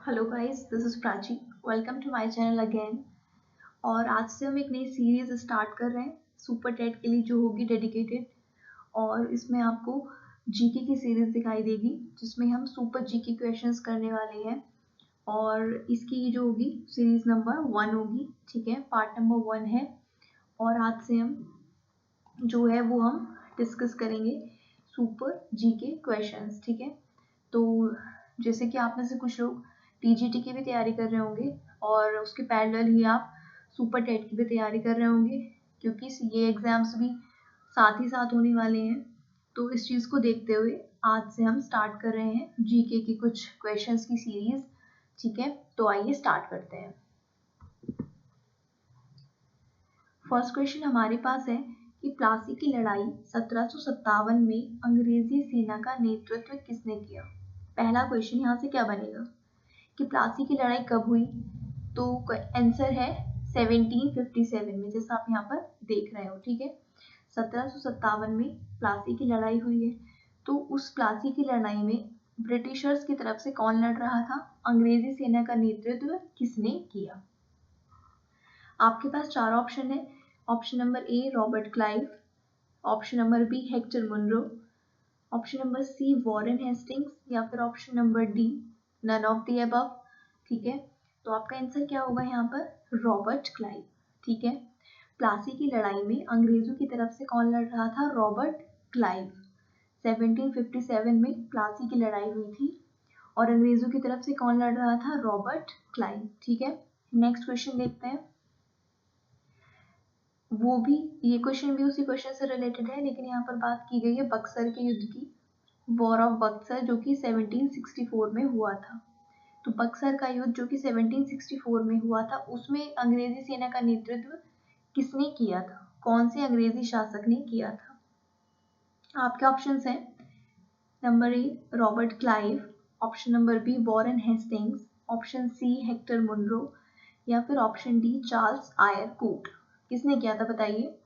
Hello guys, this is Prachi. Welcome to my channel again. और आज से हम एक नई सीरीज स्टार्ट कर रहे हैं सुपर टेट के लिए, जो होगी डेडिकेटेड। और इसमें आपको जीके की सीरीज दिखाई देगी, जिसमें हम सुपर जीके क्वेश्चंस करने वाले हैं। और इसकी जो होगी सीरीज नंबर 1 होगी, ठीक है, पार्ट नंबर 1 है। और आज से हम जो है वो हम डिस्कस करेंगे सुपर जीके क्वेश्चंस, ठीक है। तो जैसे कि आप में से कुछ लोग टीजीटी की भी तैयारी कर रहे होंगे और उसके पैरेलल ही आप सुपर टेट की भी तैयारी कर रहे होंगे, क्योंकि ये एग्जाम्स भी साथ ही साथ होने वाले हैं। तो इस चीज़ को देखते हुए आज से हम स्टार्ट कर रहे हैं जीके की कुछ क्वेश्चंस की सीरीज, ठीक है। तो आइए स्टार्ट करते हैं। फर्स्ट क्वेश्चन हमारे पास है कि प्लासी की लड़ाई 1757 में अंग्रेजी सेना का नेतृत्व किसने किया। पहला क्वेश्चन यहाँ से क्या बनेगा कि प्लासी की लड़ाई कब हुई, तो आंसर है 1757 में, जैसा आप यहाँ पर देख रहे हो, ठीक है। 1757 में प्लासी की लड़ाई हुई है। तो उस प्लासी की लड़ाई में ब्रिटिशर्स की तरफ से कौन लड़ रहा था, अंग्रेजी सेना का नेतृत्व किसने किया। आपके पास चार ऑप्शन है। Option number A Robert Clive, option number B Hector Munro, option number C Warren Hastings, या फिर option number D none of the above, ठीक है। तो आपका आंसर क्या होगा यहाँ पर, रॉबर्ट क्लाइव, ठीक है। प्लासी की लड़ाई में अंग्रेजों की तरफ से कौन लड़ रहा था, रॉबर्ट क्लाइव। 1757 में प्लासी की लड़ाई हुई थी और अंग्रेजों की तरफ से कौन लड़ रहा था, रॉबर्ट क्लाइव, ठीक है। नेक्स्ट क्वेश्चन देखते हैं। वो भी, ये क्वेश्चन भी उसी क्वेश्चन से रिलेटेड है, लेकिन यहाँ पर बात की गई है बक्सर के युद्ध की, वॉर ऑफ बक्सर, जो कि 1764 में हुआ था। तो बक्सर का युद्ध जो कि 1764 में हुआ था, उसमें अंग्रेजी सेना का नेतृत्व किसने किया था, कौन से अंग्रेजी शासक ने किया था। आपके ऑप्शंस हैं number A Robert Clive, option number B Warren Hastings, option C Hector Munro, या फिर option D Charles Eyre Coote. किसने किया था बताइए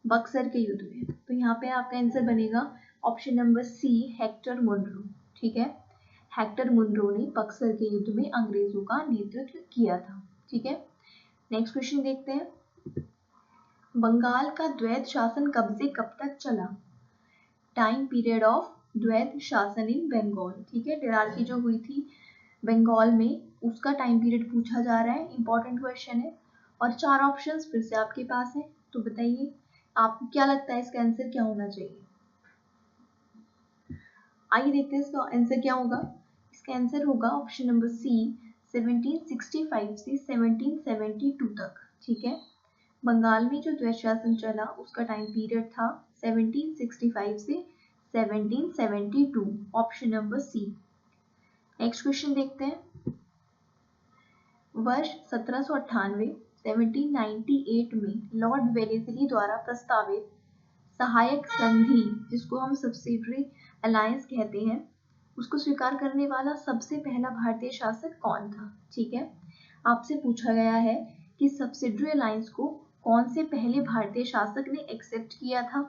बक्सर के युद्ध में। तो यहाँ पे आपका आंसर बनेगा option number C Hector Munro, ठीक है। हेक्टर मुनरो ने बक्सर के युद्ध में अंग्रेजों का नेतृत्व किया था, ठीक है। नेक्स्ट क्वेश्चन देखते हैं। बंगाल का द्वैध शासन कब से कब तक चला, टाइम पीरियड ऑफ द्वैध शासन इन बंगाल, ठीक है। डिरारकी जो हुई थी बंगाल में, उसका टाइम पीरियड पूछा जा रहा है, इंपॉर्टेंट क्वेश्चन है। और चार ऑप्शंस फिर से आपके पास है, तो बताइए आपको क्या लगता है इसका आंसर क्या होना चाहिए। आइए देखते हैं इसका आंसर क्या होगा। इसका आंसर होगा ऑप्शन नंबर सी 1765 से 1772 तक, ठीक है। बंगाल में जो द्वैध शासन चला उसका टाइम पीरियड था 1765 से 1772, option number C. Next question देखते हैं। वर्ष 1798 1798 में लॉर्ड वेलेस्ली द्वारा प्रस्तावित सहायक संधि, जिसको हम सब्सिडरी अलायंस कहते हैं, उसको स्वीकार करने वाला सबसे पहला भारतीय शासक कौन था, ठीक है। आपसे पूछा गया है कि सब्सिडरी अलायंस को कौन से पहले भारतीय शासक ने एक्सेप्ट किया था।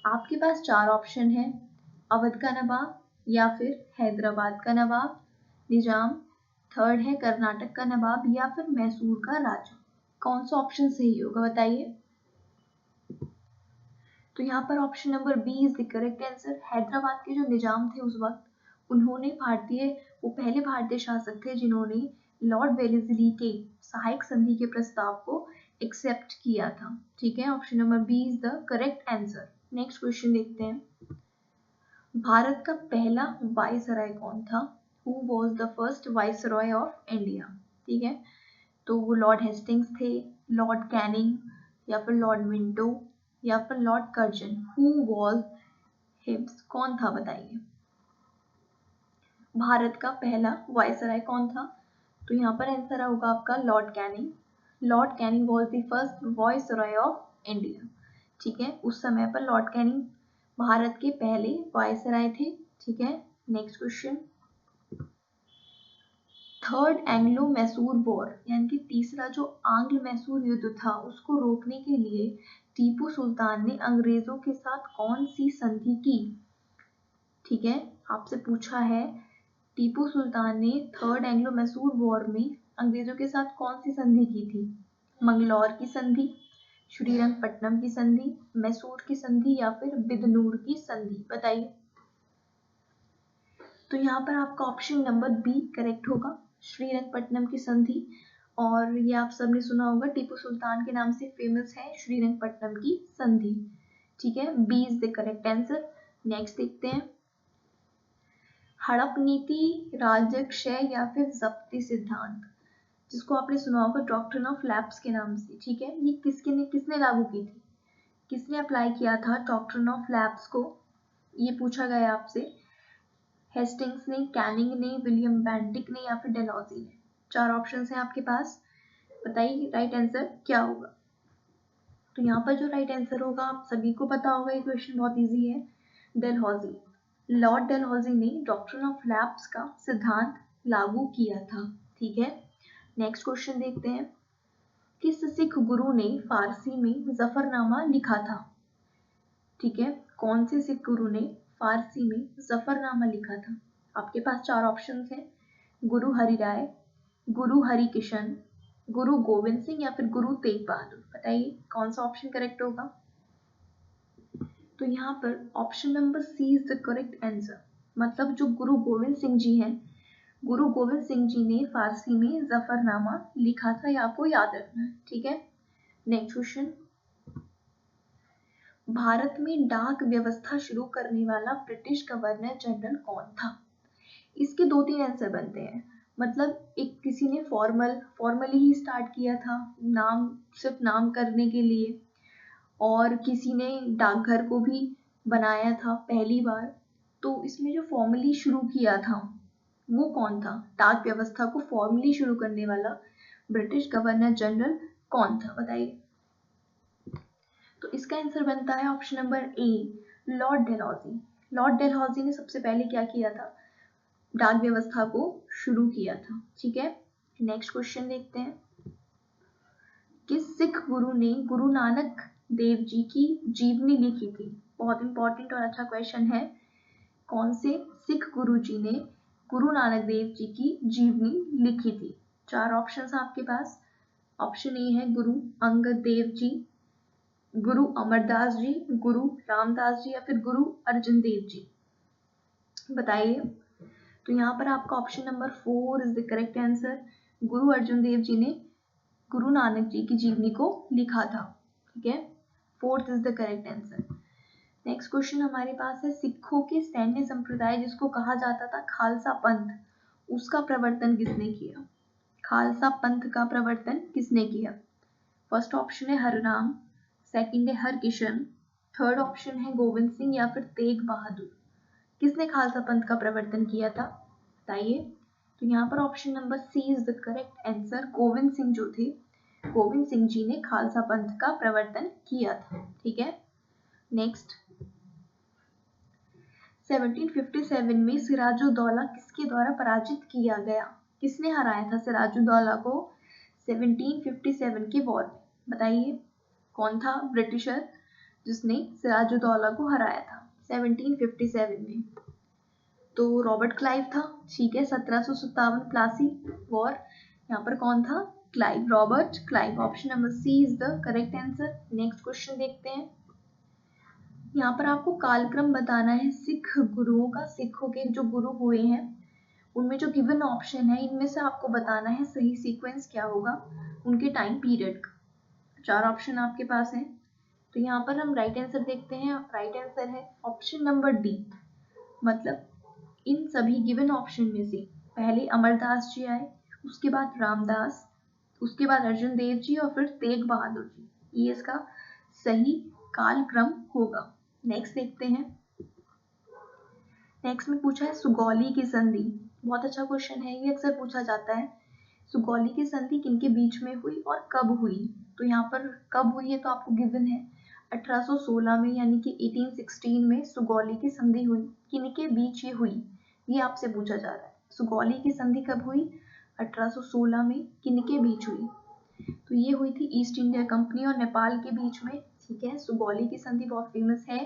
आपके पास चार ऑप्शन है, अवध का नवाब, या फिर हैदराबाद का नवाब निजाम, थर्ड है कर्नाटक का नवाब, या फिर मैसूर का राजा। कौन सा ऑप्शन सही होगा बताइए। तो यहाँ पर option number B is the correct answer. Hyderabad के जो निजाम थे उस वक्त, उन्होंने वो पहले भारतीय शासक थे जिन्होंने लॉर्ड वेलेस्ली के सहायक संधि के प्रस्ताव को एक्सेप्ट किया था, ठीक है। Option number B is the correct answer. Next question देखते हैं। भारत का पहला वायसराय कौन था, who was the first viceroy of India, ठीक है। तो वो लॉर्ड हेस्टिंग्स थे, लॉर्ड कैनिंग, या फिर लॉर्ड मिंटो, या फिर लॉर्ड कर्जन। हु वॉज हिम्स, कौन था बताइए। भारत का पहला वायसराय कौन था, तो यहाँ पर आंसर होगा आपका Lord Canning. Lord Canning was the first viceroy of India, ठीक है। उस समय पर लॉर्ड कैनिंग भारत के पहले वायसराय थे, ठीक है। Next question. Third Anglo Mysore war, यानी कि तीसरा जो आंग्ल मैसूर युद्ध था, उसको रोकने के लिए टीपू सुल्तान ने अंग्रेजों के साथ कौन सी संधि की, ठीक है। आपसे पूछा है टीपू सुल्तान ने थर्ड एंग्लो मैसूर वॉर में अंग्रेजों के साथ कौन सी संधि की थी? मंगलौर की संधि, श्रीरंगपट्टनम की संधि, मैसूर की संधि या फिर बिदनूर की संधि? बताइए। तो यहाँ पर आपका ऑप्शन नंबर बी करेक्ट होगा, श्रीरंगपट्टनम की संधि। और ये आप सबने सुना होगा, टीपू सुल्तान के नाम से फेमस है श्रीरंगपट्टनम की संधि। ठीक है, B is the correct answer. Next देखते हैं, हड़प नीति, राजक्षय या फिर जब्ती सिद्धांत, जिसको आपने सुना होगा डॉक्ट्रिन ऑफ लैप्स के नाम से। ठीक है, ये किसने लागू की थी, किसने अप्लाई किया था डॉक्ट्रिन ऑफ लैप्स को? ये पूछा गया आपसे। हेस्टिंग्स ने, कैनिंग ने, विलियम बेंटिक ने या फिर डेलहौजी ने? 4 ऑप्शंस हैं आपके पास, बताइए राइट आंसर क्या होगा। तो यहाँ पर जो राइट आंसर होगा, आप सभी को पता होगा, ये क्वेश्चन बहुत इजी है, डेलहौजी। लॉर्ड डेलहौजी ने डॉक्ट्रिन ऑफ लैप्स का सिद्धांत लागू किया था। ठीक है, नेक्स्ट क्वेश्चन देखते हैं, किस सिख गुरु ने फारसी में जफरनामा लिखा था? ठीक है, कौन से सिख गुरु ने फारसी में जफरनामा लिखा था? आपके पास 4 ऑप्शंस हैं, गुरु हरिराय, गुरु हरिकिशन, गुरु गोविंद सिंह या फिर गुरु तेग बहादुर? बताइए कौन सा ऑप्शन करेक्ट होगा। तो यहाँ पर option number C is the correct answer, मतलब जो गुरु गोविंद सिंह जी हैं, गुरु गोविंद सिंह जी ने फारसी में जफरनामा लिखा था, ये आपको याद रखना है। ठीक है, नेक्स्ट क्वेश्चन, भारत में डाक व्यवस्था शुरू करने वाला ब्रिटिश गवर्नर जनरल कौन था? इसके 2-3 आंसर बनते हैं, मतलब एक किसी ने फॉर्मली ही स्टार्ट किया था, नाम सिर्फ नाम करने के लिए, और किसी ने डाकघर को भी बनाया था पहली बार। तो इसमें जो फॉर्मली शुरू किया था वो कौन था? डाक व्यवस्था को फॉर्मली शुरू करने वाला ब्रिटिश गवर्नर जनरल कौन था? बताइए। तो इसका आंसर बनता है option number A, Lord Dalhousie. Lord Dalhousie ने सबसे पहले क्या किया था? डाक व्यवस्था को शुरू किया था। ठीक है, नेक्स्ट क्वेश्चन देखते हैं, किस सिख गुरु ने गुरु नानक देव जी की जीवनी लिखी थी? बहुत इंपॉर्टेंट और अच्छा क्वेश्चन है, कौन से सिख गुरु जी ने गुरु नानक देव जी की जीवनी लिखी थी? 4 ऑप्शंस आपके पास, ऑप्शन ए है गुरु अंगद देव जी, गुरु अमरदास जी, गुरु रामदास जी या फिर गुरु अर्जुन देव जी? बताइए। तो यहाँ पर आपका option number 4 is the correct answer, गुरु अर्जुन देव जी ने गुरु नानक जी की जीवनी को लिखा था। ठीक है, 4th is the correct answer. Next question हमारे पास है, सिखों के सैन्य संप्रदाय जिसको कहा जाता था खालसा पंथ, उसका प्रवर्तन किसने किया? खालसा पंथ का प्रवर्तन किसने किया? फर्स्ट ऑप्शन है हरराम, सेकंड है हरकिशन, थर्ड ऑप्शन है गोविंद सिंह या फिर तेग बहादुर? किसने खालसा पंथ का प्रवर्तन किया था? बताइए। तो यहाँ पर option number C is the correct answer, Gobind Singh जो थे, गोविंद सिंह जी ने खालसा पंथ का प्रवर्तन किया था। ठीक है, नेक्स्ट, 1757 में सिराजुद्दौला किसके द्वारा पराजित किया गया? किसने हराया था सिराजुद्दौला को 1757 के वॉर में? बताइए कौन था ब्रिटिशर जिसने सिराजुद्दौला को हराया था 1757 में? तो रॉबर्ट क्लाइव था। ठीक है, 1757 प्लासी वॉर, यहाँ पर कौन था? Clive, Robert Clive. Option number C is the correct answer. Next question देखते हैं, यहाँ पर आपको कालक्रम बताना है सिख गुरुओं का, सिखों के जो गुरु हुए हैं उनमें जो गिवन ऑप्शन है इनमें से आपको बताना है सही सीक्वेंस क्या होगा उनके टाइम पीरियड का। 4 ऑप्शन आपके पास है, तो यहाँ पर हम राइट आंसर देखते हैं। राइट आंसर है ऑप्शन नंबर डी, मतलब इन सभी गिवन ऑप्शन में से पहले अमरदास जी आए, उसके बाद रामदास, उसके बाद अर्जुन देव जी और फिर तेग बहादुर जी, ये इसका सही कालक्रम होगा। नेक्स्ट देखते हैं, नेक्स्ट में पूछा है सुगौली की संधि, बहुत अच्छा क्वेश्चन है, ये अक्सर पूछा जाता है। सुगौली की संधि किनके बीच में हुई और कब हुई? तो यहाँ पर कब हुई है तो आपको गिवन है 1816 में, यानी कि 1816 में सुगौली की संधि हुई। किनके बीच ये हुई, ये आपसे पूछा जा रहा है। सुगौली की संधि कब हुई? 1816 में। किनके बीच हुई? तो ये हुई थी ईस्ट इंडिया कंपनी और नेपाल के बीच में। ठीक है, सुगौली की संधि बहुत फेमस है,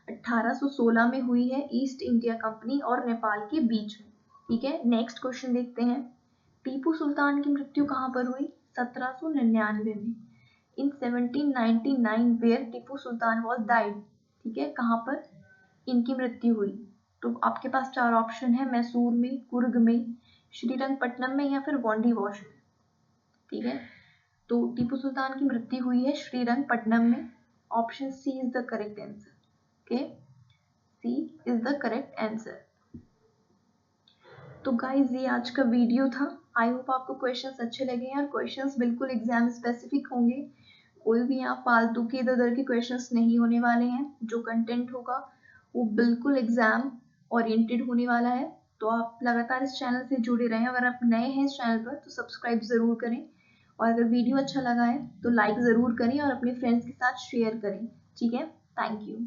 1816 में हुई है ईस्ट इंडिया कंपनी और नेपाल के बीच में। ठीक है, नेक्स्ट क्वेश्चन देखते हैं। टीपू सुल्तान की मृत्यु कहाँ पर हुई? 1799 में। In 1799 where Tipu Sultan was died. ठीक है, कहाँ पर इनकी मृत्यु हुई? तो आपके पास चार ऑप्शन है, मैसूर में, कुर्ग में, श्रीरंगपट्टनम में या फिर वांडीवॉश में। ठीक है, तो टीपू सुल्तान की मृत्यु हुई है श्रीरंगपट्टनम में। Option C is the correct answer. Okay, C is the correct answer. तो गाइज ये आज का वीडियो था। आई होप आपको क्वेश्चंस अच्छे लगे हैं और क्वेश्चंस बिल्कुल एग्जाम स्पेसिफिक होंगे। कोई भी यहाँ फालतू के इधर उधर के क्वेश्चंस नहीं होने वाले हैं। जो कंटेंट होगा वो बिल्कुल एग्जाम ओरिएंटेड होने वाला है। तो आप लगातार इस चैनल से जुड़े रहें। अगर आप नए हैं इस चैनल पर तो सब्सक्राइब ज़रूर करें, और अगर वीडियो अच्छा लगा है तो लाइक ज़रूर करें और अपने फ्रेंड्स के साथ शेयर करें। ठीक है, थैंक यू।